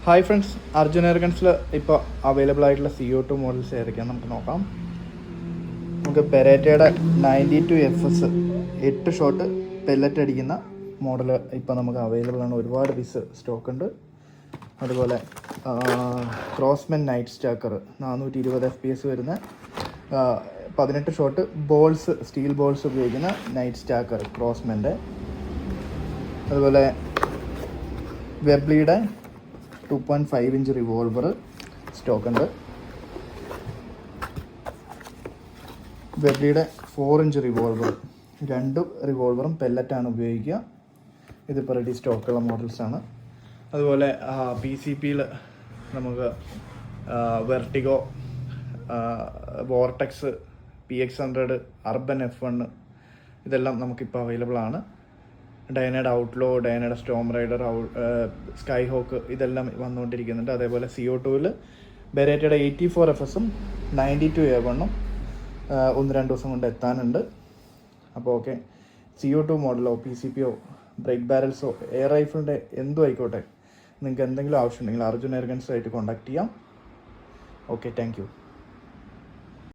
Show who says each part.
Speaker 1: Hi friends, Arjun എയർഗൺസിൽ ഇപ്പോൾ available ആയിട്ടുള്ള CO2 models ഏതൊക്കെയാണ് നമുക്ക് നോക്കാം. നമുക്ക് ബെരേറ്റയുടെ 92 FS 8 ഷോട്ട് പെല്ലറ്റ് അടിക്കുന്ന മോഡൽ ഇപ്പോൾ നമുക്ക് അവൈലബിൾ ആണ്. ഒരുപാട് പീസ് സ്റ്റോക്ക് ഉണ്ട്. അതുപോലെ ക്രോസ്മെൻ നൈറ്റ് സ്റ്റാക്കർ 420 FPS വരുന്ന 18 ഷോട്ട് ബോൾസ്, സ്റ്റീൽ ബോൾസ് ഉപയോഗിക്കുന്ന നൈറ്റ് സ്റ്റാക്കർ ക്രോസ്മെൻ്റെ. അതുപോലെ വെബ്ലിയുടെ 2.5 ഇഞ്ച് റിവോൾവർ സ്റ്റോക്ക് ഉണ്ട്. വെബ്ലിയുടെ 4 ഇഞ്ച് റിവോൾവർ, 2 റിവോൾവറും പെല്ലറ്റാണ് ഉപയോഗിക്കുക. ഇതിപ്പോൾ റെഡി സ്റ്റോക്കുള്ള മോഡൽസാണ്. അതുപോലെ PCPയിൽ നമുക്ക് vertigo, vortex, PX100, urban F1 ഇതെല്ലാം നമുക്കിപ്പോൾ അവൈലബിൾ ആണ്. ഡയനയുടെ ഔട്ട്ലോ, ഡയനയുടെ സ്റ്റോം റൈഡർ, സ്കൈ ഹോക്ക് ഇതെല്ലാം വന്നുകൊണ്ടിരിക്കുന്നുണ്ട്. അതേപോലെ CO2വിൽ ബെരേറ്റയുടെ 84 FSഉം 92 A1ഉം 1-2 ദിവസം കൊണ്ട് എത്താനുണ്ട്. അപ്പോൾ ഓക്കെ, CO2 മോഡലോ PCPയോ ബ്രേക്ക് ബാരൽസോ എയർ റൈഫിളിൻ്റെ എന്തും ആയിക്കോട്ടെ, നിങ്ങൾക്ക് എന്തെങ്കിലും ആവശ്യമുണ്ടെങ്കിൽ അർജുൻ എയർഗൺസുമായിട്ട് കോൺടാക്ട് ചെയ്യാം. Okay, thank you.